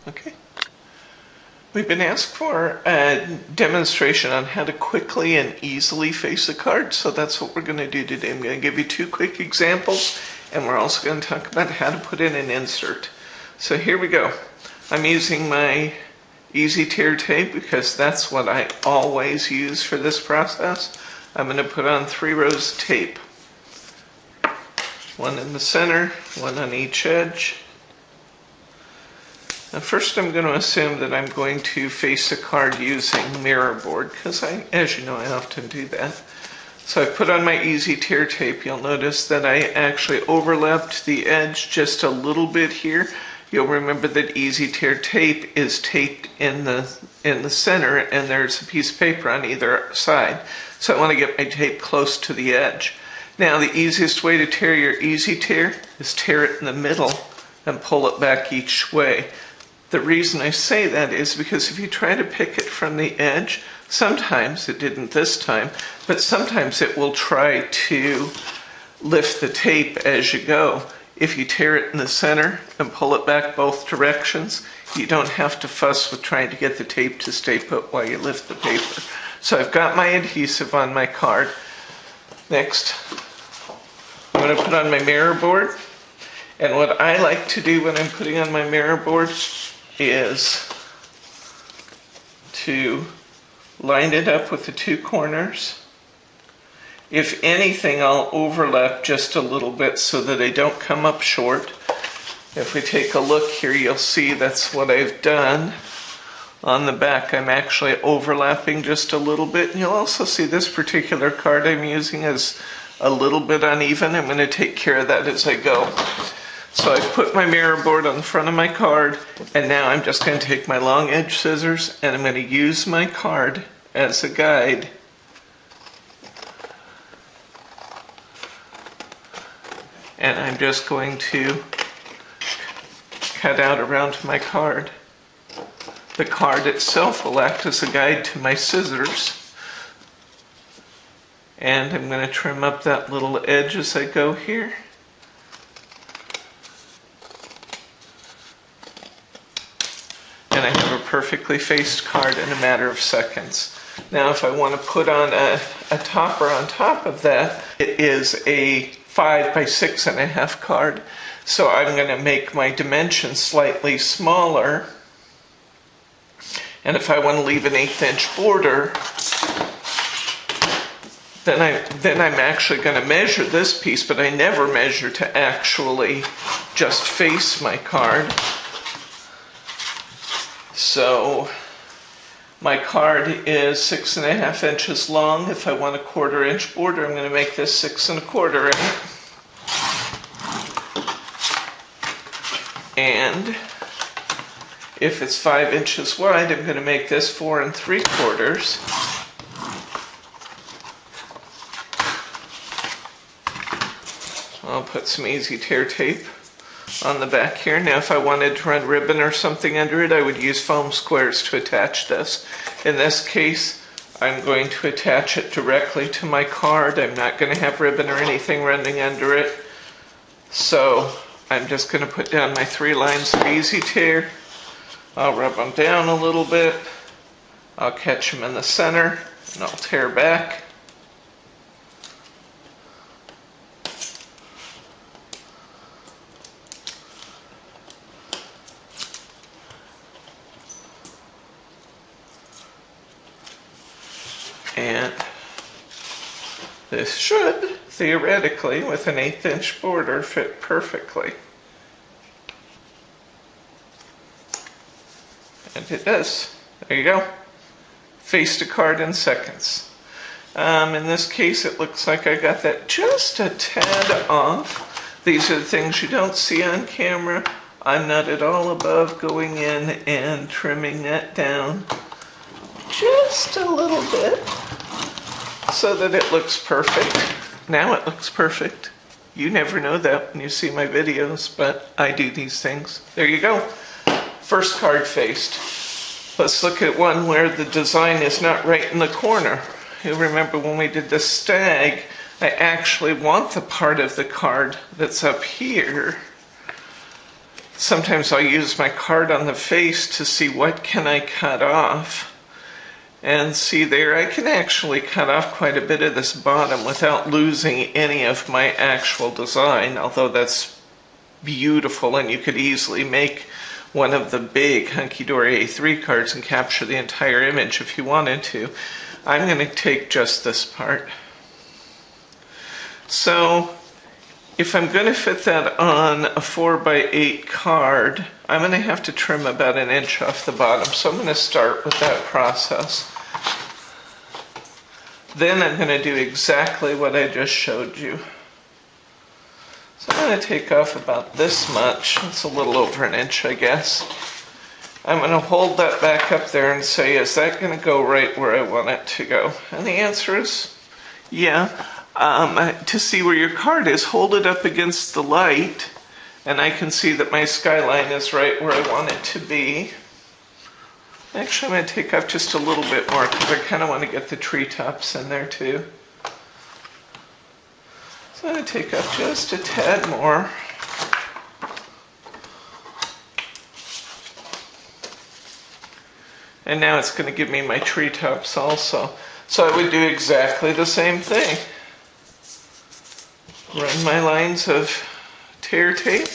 Okay. We've been asked for a demonstration on how to quickly and easily face a card, so that's what we're going to do today. I'm going to give you two quick examples, and we're also going to talk about how to put in an insert. So here we go. I'm using my Easy Tear tape because that's what I always use for this process. I'm going to put on 3 rows of tape. One in the center, one on each edge. Now first I'm going to assume that I'm going to face the card using mirror board because as you know, I often do that. So I put on my Easy Tear tape. You'll notice that I actually overlapped the edge just a little bit here. You'll remember that Easy Tear tape is taped in the center and there's a piece of paper on either side. So I want to get my tape close to the edge. Now the easiest way to tear your Easy Tear is tear it in the middle and pull it back each way. The reason I say that is because if you try to pick it from the edge, sometimes, it didn't this time, but sometimes it will try to lift the tape as you go. If you tear it in the center and pull it back both directions, you don't have to fuss with trying to get the tape to stay put while you lift the paper. So I've got my adhesive on my card. Next, I'm going to put on my mirror board. And what I like to do when I'm putting on my mirror board is to line it up with the 2 corners. If anything, I'll overlap just a little bit so that they don't come up short. If we take a look here, you'll see that's what I've done. On the back, I'm actually overlapping just a little bit. And you'll also see this particular card I'm using is a little bit uneven. I'm going to take care of that as I go. So I've put my mirror board on the front of my card, and now I'm just going to take my long edge scissors and I'm going to use my card as a guide. And I'm just going to cut out around my card. The card itself will act as a guide to my scissors. And I'm going to trim up that little edge as I go here. And I have a perfectly faced card in a matter of seconds. Now if I want to put on a topper on top of that, it is a 5 by 6.5 card. So I'm going to make my dimensions slightly smaller. And if I want to leave an 1/8 inch border, then I'm actually going to measure this piece, but I never measure to actually just face my card. So my card is 6.5 inches long. If I want a 1/4 inch border, I'm going to make this 6 1/4 inch. And if it's 5 inches wide, I'm going to make this 4 3/4. I'll put some Easy Tear tape on the back here. Now if I wanted to run ribbon or something under it, I would use foam squares to attach this. In this case, I'm going to attach it directly to my card. I'm not going to have ribbon or anything running under it. So I'm just going to put down my 3 lines of Easy Tear. I'll rub them down a little bit. I'll catch them in the center and I'll tear back. And this should, theoretically, with an 1/8 inch border, fit perfectly. And it does. There you go. Faced a card in seconds. In this case, it looks like I got that just a tad off. These are the things you don't see on camera. I'm not at all above going in and trimming that down just a little bit so that it looks perfect. Now it looks perfect. You never know that when you see my videos, but I do these things. There you go. First card faced. Let's look at one where the design is not right in the corner. You remember when we did the stag, I actually want the part of the card that's up here sometimes I'll use my card on the face to see what can I cut off. And see there, I can actually cut off quite a bit of this bottom without losing any of my actual design, although that's beautiful and you could easily make one of the big Hunky-Dory A3 cards and capture the entire image if you wanted to. I'm going to take just this part. So if I'm going to fit that on a 4x8 card, I'm going to have to trim about 1 inch off the bottom. So I'm going to start with that process. Then I'm going to do exactly what I just showed you. So I'm going to take off about this much. It's a little over 1 inch, I guess. I'm going to hold that back up there and say, is that going to go right where I want it to go? And the answer is, yeah. To see where your card is, hold it up against the light, and I can see that my skyline is right where I want it to be. Actually, I'm going to take off just a little bit more because I kind of want to get the treetops in there too. So I'm going to take off just a tad more. And now it's going to give me my treetops also. So I would do exactly the same thing. Run my lines of tear tape.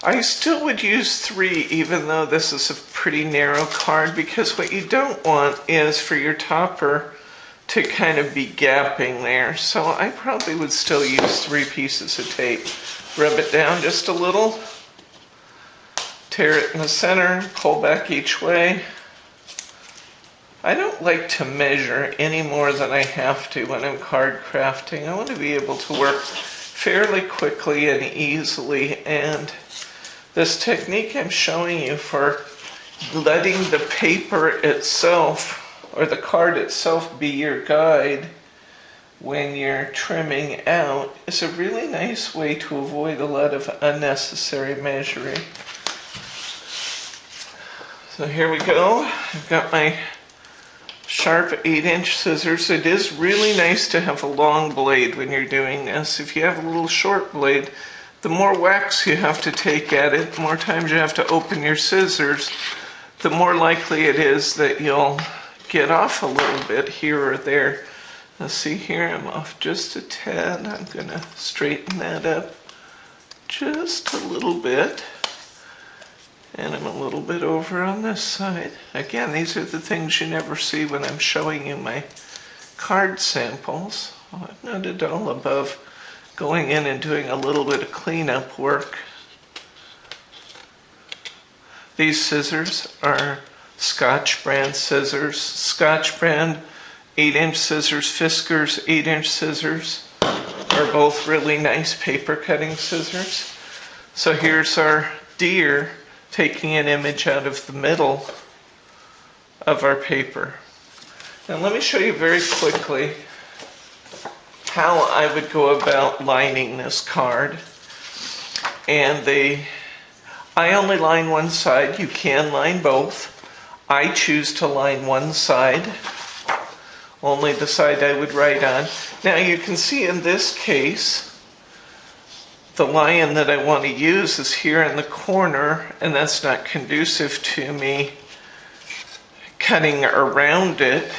I still would use 3 even though this is a pretty narrow card, because what you don't want is for your topper to kind of be gapping there. So I probably would still use 3 pieces of tape. Rub it down just a little, tear it in the center, pull back each way. I don't like to measure any more than I have to when I'm card crafting. I want to be able to work fairly quickly and easily, and this technique I'm showing you for letting the paper itself or the card itself be your guide when you're trimming out is a really nice way to avoid a lot of unnecessary measuring. So here we go. I've got my sharp 8-inch scissors. It is really nice to have a long blade when you're doing this. If you have a little short blade, the more wax you have to take at it, the more times you have to open your scissors, the more likely it is that you'll get off a little bit here or there. Now see here, I'm off just a tad. I'm going to straighten that up just a little bit. And I'm a little bit over on this side. Again, these are the things you never see when I'm showing you my card samples. I'm not at all above going in and doing a little bit of cleanup work. These scissors are Scotch brand scissors. Scotch brand 8-inch scissors, Fiskars 8-inch scissors are both really nice paper cutting scissors. So here's our deer taking an image out of the middle of our paper. Now let me show you very quickly how I would go about lining this card. And I only line one side. You can line both. I choose to line one side, only the side I would write on. Now you can see in this case, the lion that I want to use is here in the corner, and that's not conducive to me cutting around it.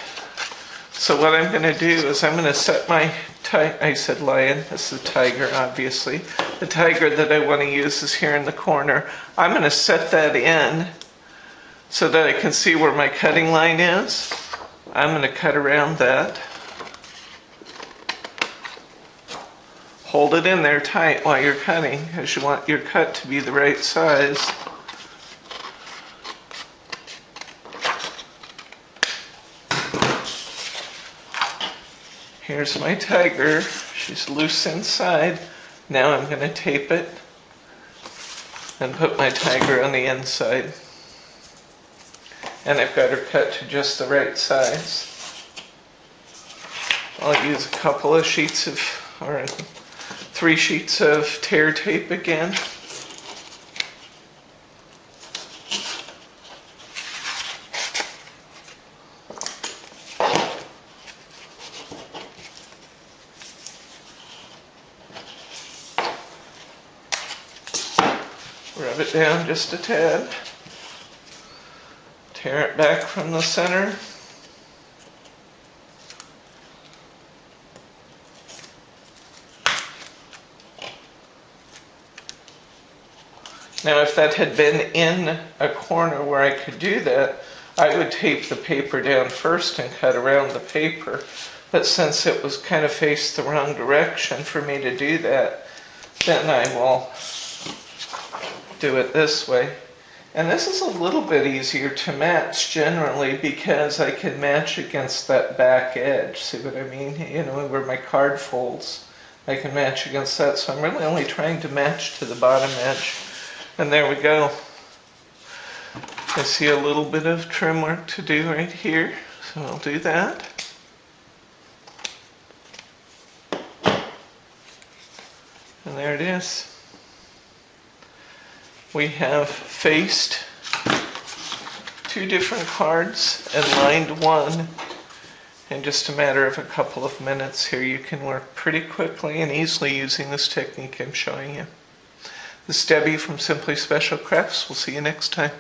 So what I'm going to do is I'm going to set my I said lion, this is a tiger obviously. The tiger that I want to use is here in the corner. I'm going to set that in so that I can see where my cutting line is. I'm going to cut around that. Hold it in there tight while you're cutting, because you want your cut to be the right size. Here's my tiger. She's loose inside. Now I'm going to tape it and put my tiger on the inside. And I've got her cut to just the right size. I'll use a couple of sheets of, or 3 sheets of tear tape again. Rub it down just a tad. Tear it back from the center. Now, if that had been in a corner where I could do that, I would tape the paper down first and cut around the paper. But since it was kind of faced the wrong direction for me to do that, then I will do it this way. And this is a little bit easier to match generally because I can match against that back edge. See what I mean? You know, where my card folds, I can match against that. So I'm really only trying to match to the bottom edge. And there we go. I see a little bit of trim work to do right here, so I'll do that. And there it is. We have faced 2 different cards and lined one in just a matter of a couple of minutes. Here you can work pretty quickly and easily using this technique I'm showing you. This is Debbie from Simply Special Crafts. We'll see you next time.